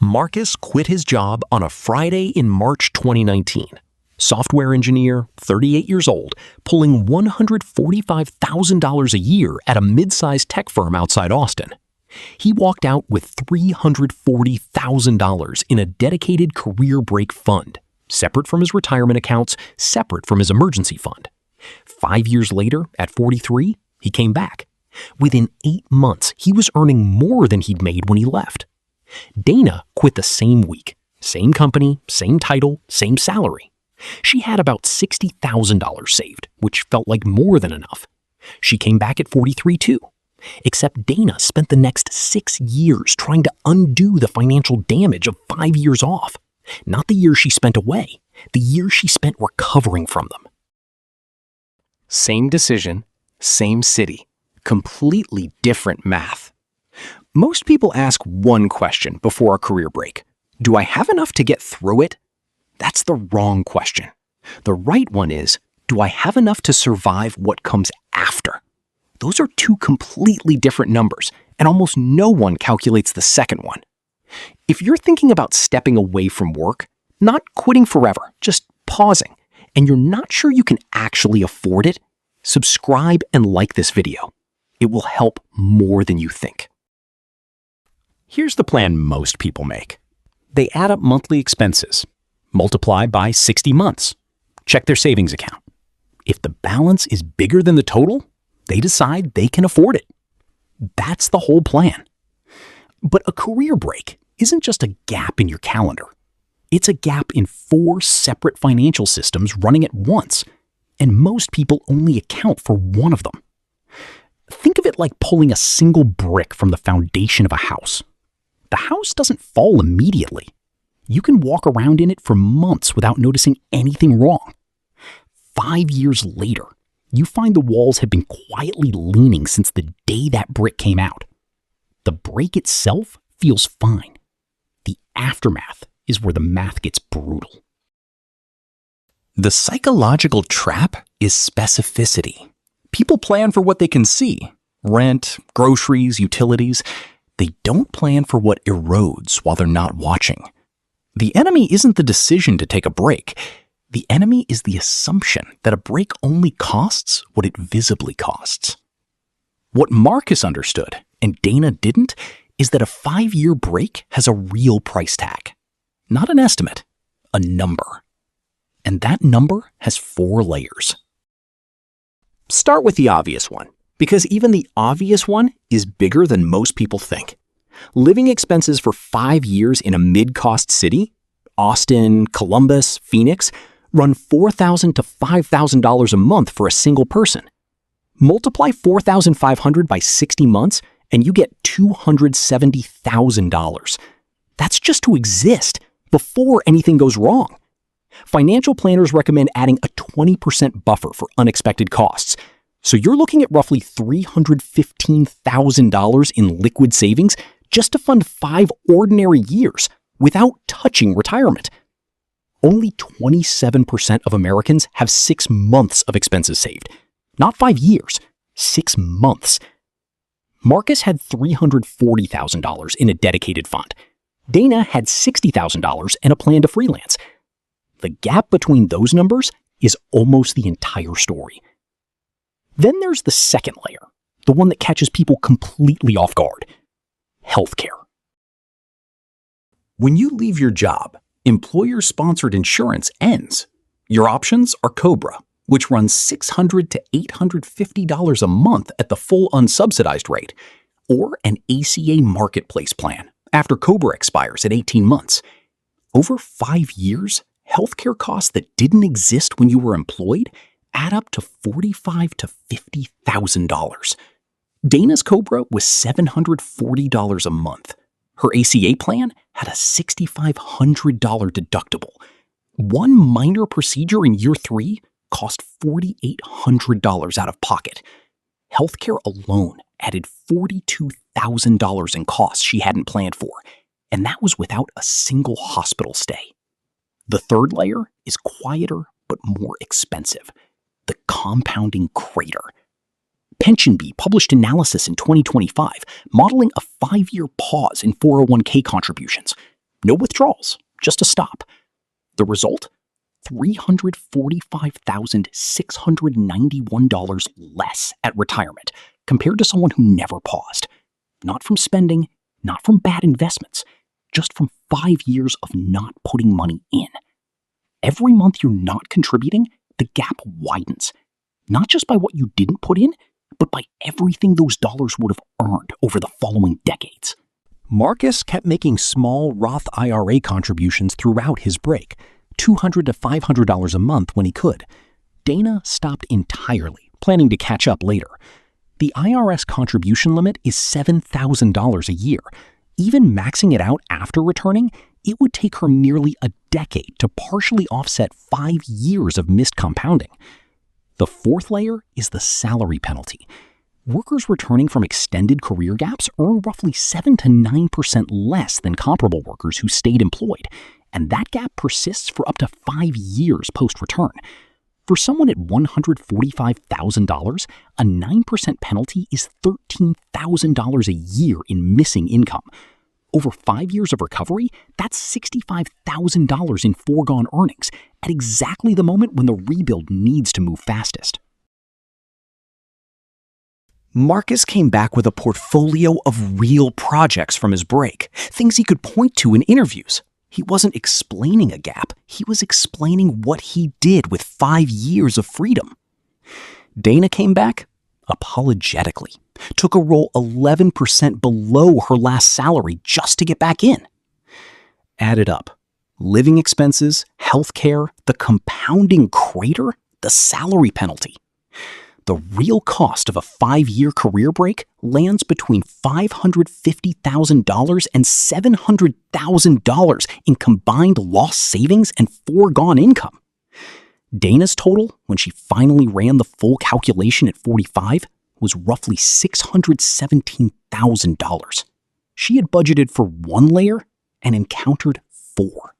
Marcus quit his job on a Friday in March 2019. Software engineer, 38 years old, pulling $145,000 a year at a mid-sized tech firm outside Austin. He walked out with $340,000 in a dedicated career break fund, separate from his retirement accounts, separate from his emergency fund. 5 years later, at 43, he came back. Within 8 months, he was earning more than he'd made when he left. Dana quit the same week. Same company, same title, same salary. She had about $60,000 saved, which felt like more than enough. She came back at 43 too. Except Dana spent the next 6 years trying to undo the financial damage of 5 years off. Not the years she spent away, the years she spent recovering from them. Same decision, same city, completely different math. Most people ask one question before a career break. Do I have enough to get through it? That's the wrong question. The right one is, do I have enough to survive what comes after? Those are two completely different numbers, and almost no one calculates the second one. If you're thinking about stepping away from work, not quitting forever, just pausing, and you're not sure you can actually afford it, subscribe and like this video. It will help more than you think. Here's the plan most people make. They add up monthly expenses, multiply by 60 months, check their savings account. If the balance is bigger than the total, they decide they can afford it. That's the whole plan. But a career break isn't just a gap in your calendar. It's a gap in 4 separate financial systems running at once, and most people only account for one of them. Think of it like pulling a single brick from the foundation of a house. The house doesn't fall immediately. You can walk around in it for months without noticing anything wrong. 5 years later, you find the walls have been quietly leaning since the day that brick came out. The break itself feels fine. The aftermath is where the math gets brutal. The psychological trap is specificity. People plan for what they can see. Rent, groceries, utilities. They don't plan for what erodes while they're not watching. The enemy isn't the decision to take a break. The enemy is the assumption that a break only costs what it visibly costs. What Marcus understood, and Dana didn't, is that a 5-year break has a real price tag. Not an estimate, a number. And that number has 4 layers. Start with the obvious one, because even the obvious one is bigger than most people think. Living expenses for 5 years in a mid-cost city, Austin, Columbus, Phoenix, run $4,000 to $5,000 a month for a single person. Multiply $4,500 by 60 months, and you get $270,000. That's just to exist before anything goes wrong. Financial planners recommend adding a 20% buffer for unexpected costs. So you're looking at roughly $315,000 in liquid savings just to fund 5 ordinary years without touching retirement. Only 27% of Americans have 6 months of expenses saved. Not 5 years, 6 months. Marcus had $340,000 in a dedicated fund. Dana had $60,000 and a plan to freelance. The gap between those numbers is almost the entire story. Then there's the second layer, the one that catches people completely off guard. Healthcare. When you leave your job, employer-sponsored insurance ends. Your options are COBRA, which runs $600 to $850 a month at the full unsubsidized rate, or an ACA marketplace plan after COBRA expires at 18 months. Over 5 years, healthcare costs that didn't exist when you were employed add up to $45,000 to $50,000. Dana's COBRA was $740 a month. Her ACA plan had a $6,500 deductible. One minor procedure in year 3 cost $4,800 out of pocket. Healthcare alone added $42,000 in costs she hadn't planned for, and that was without a single hospital stay. The third layer is quieter but more expensive. The compounding crater. PensionBee published analysis in 2025 modeling a 5-year pause in 401k contributions. No withdrawals, just a stop. The result? $345,691 less at retirement compared to someone who never paused. Not from spending, not from bad investments, just from 5 years of not putting money in. Every month you're not contributing, the gap widens. Not just by what you didn't put in, but by everything those dollars would have earned over the following decades. Marcus kept making small Roth IRA contributions throughout his break, $200 to $500 a month when he could. Dana stopped entirely, planning to catch up later. The IRS contribution limit is $7,000 a year. Even maxing it out after returning, it would take her nearly a decade to partially offset 5 years of missed compounding. The fourth layer is the salary penalty. Workers returning from extended career gaps earn roughly 7 to 9% less than comparable workers who stayed employed, and that gap persists for up to 5 years post-return. For someone at $145,000, a 9% penalty is $13,000 a year in missing income. Over 5 years of recovery, that's $65,000 in foregone earnings at exactly the moment when the rebuild needs to move fastest. Marcus came back with a portfolio of real projects from his break, things he could point to in interviews. He wasn't explaining a gap, he was explaining what he did with 5 years of freedom. Dana came back apologetically, took a role 11% below her last salary just to get back in. Added up, living expenses, healthcare, the compounding crater, the salary penalty. The real cost of a 5-year career break lands between $550,000 and $700,000 in combined lost savings and foregone income. Dana's total, when she finally ran the full calculation at 45, was roughly $617,000. She had budgeted for 1 layer and encountered 4.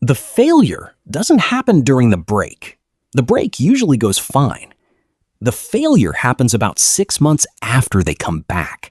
The failure doesn't happen during the break. The break usually goes fine. The failure happens about 6 months after they come back.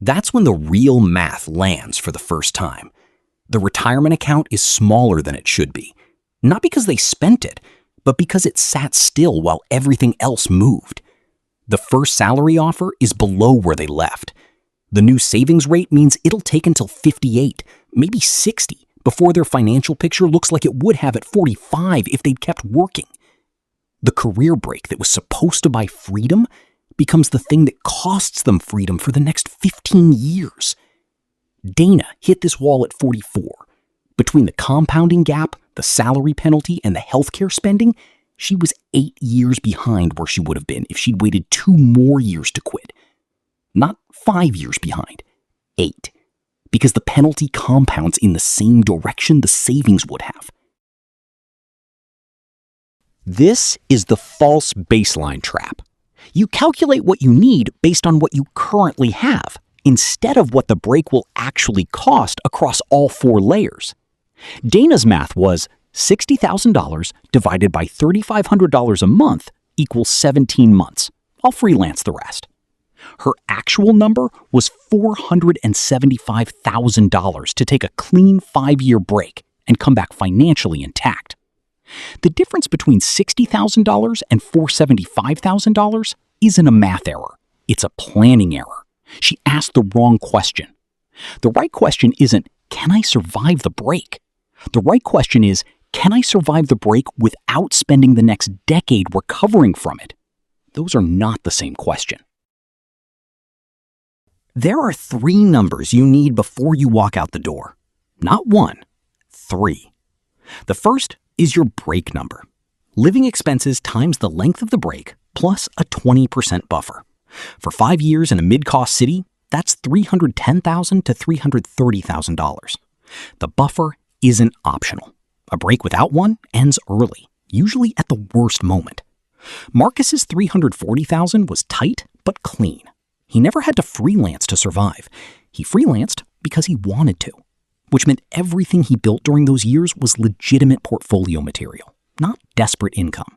That's when the real math lands for the first time. The retirement account is smaller than it should be. Not because they spent it, but because it sat still while everything else moved. The first salary offer is below where they left. The new savings rate means it'll take until 58, maybe 60, before their financial picture looks like it would have at 45 if they'd kept working. The career break that was supposed to buy freedom becomes the thing that costs them freedom for the next 15 years. Dana hit this wall at 44. Between the compounding gap, the salary penalty, and the healthcare spending, she was 8 years behind where she would have been if she'd waited 2 more years to quit. Not 5 years behind, 8. Because the penalty compounds in the same direction the savings would have. This is the false baseline trap. You calculate what you need based on what you currently have, instead of what the break will actually cost across all 4 layers. Dana's math was $60,000 divided by $3,500 a month equals 17 months. I'll freelance the rest. Her actual number was $475,000 to take a clean 5-year break and come back financially intact. The difference between $60,000 and $475,000 isn't a math error. It's a planning error. She asked the wrong question. The right question isn't, can I survive the break? The right question is, can I survive the break without spending the next decade recovering from it? Those are not the same question. There are 3 numbers you need before you walk out the door. Not 1, 3. The first is your break number. Living expenses times the length of the break plus a 20% buffer. For 5 years in a mid-cost city, that's $310,000 to $330,000. The buffer isn't optional. A break without one ends early, usually at the worst moment. Marcus's $340,000 was tight but clean. He never had to freelance to survive. He freelanced because he wanted to, which meant everything he built during those years was legitimate portfolio material, not desperate income.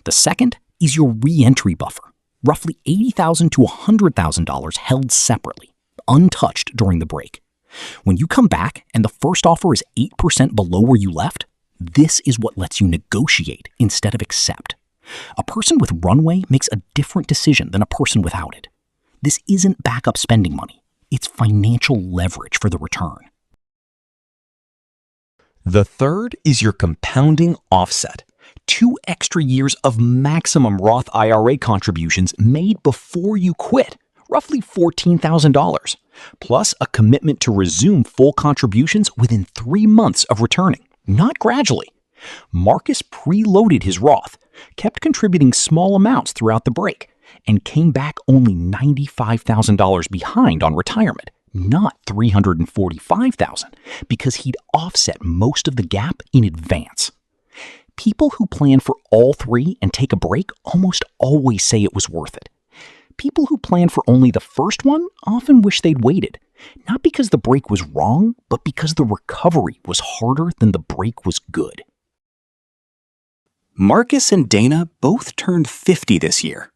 The second is your re-entry buffer, roughly $80,000 to $100,000 held separately, untouched during the break. When you come back and the first offer is 8% below where you left, this is what lets you negotiate instead of accept. A person with runway makes a different decision than a person without it. This isn't backup spending money. It's financial leverage for the return. The third is your compounding offset. 2 extra years of maximum Roth IRA contributions made before you quit, roughly $14,000, plus a commitment to resume full contributions within 3 months of returning, not gradually. Marcus preloaded his Roth, kept contributing small amounts throughout the break, and came back only $95,000 behind on retirement, not $345,000, because he'd offset most of the gap in advance. People who plan for all 3 and take a break almost always say it was worth it. People who plan for only the first one often wish they'd waited, not because the break was wrong, but because the recovery was harder than the break was good. Marcus and Dana both turned 50 this year.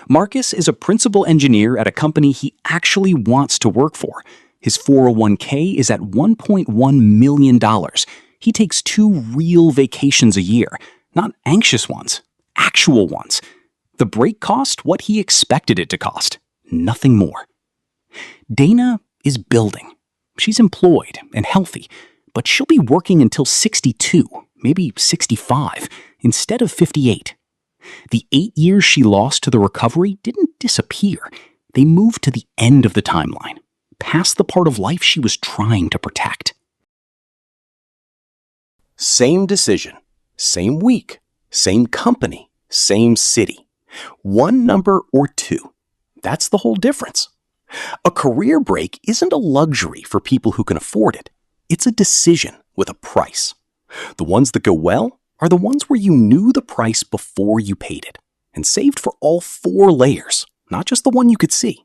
Marcus is a principal engineer at a company he actually wants to work for. His 401k is at $1.1 million. He takes 2 real vacations a year, not anxious ones, actual ones. The break cost what he expected it to cost, nothing more. Dana is building. She's employed and healthy, but she'll be working until 62, maybe 65, instead of 58. The 8 years she lost to the recovery didn't disappear. They moved to the end of the timeline, past the part of life she was trying to protect. Same decision, same week, same company, same city. 1 number or 2. That's the whole difference. A career break isn't a luxury for people who can afford it. It's a decision with a price. The ones that go well are the ones where you knew the price before you paid it and saved for all 4 layers, not just the one you could see.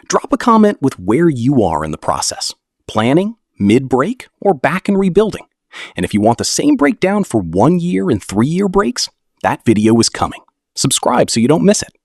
Drop a comment with where you are in the process, planning, mid-break, or back and rebuilding. And if you want the same breakdown for 1 year and 3-year breaks, that video is coming. Subscribe so you don't miss it.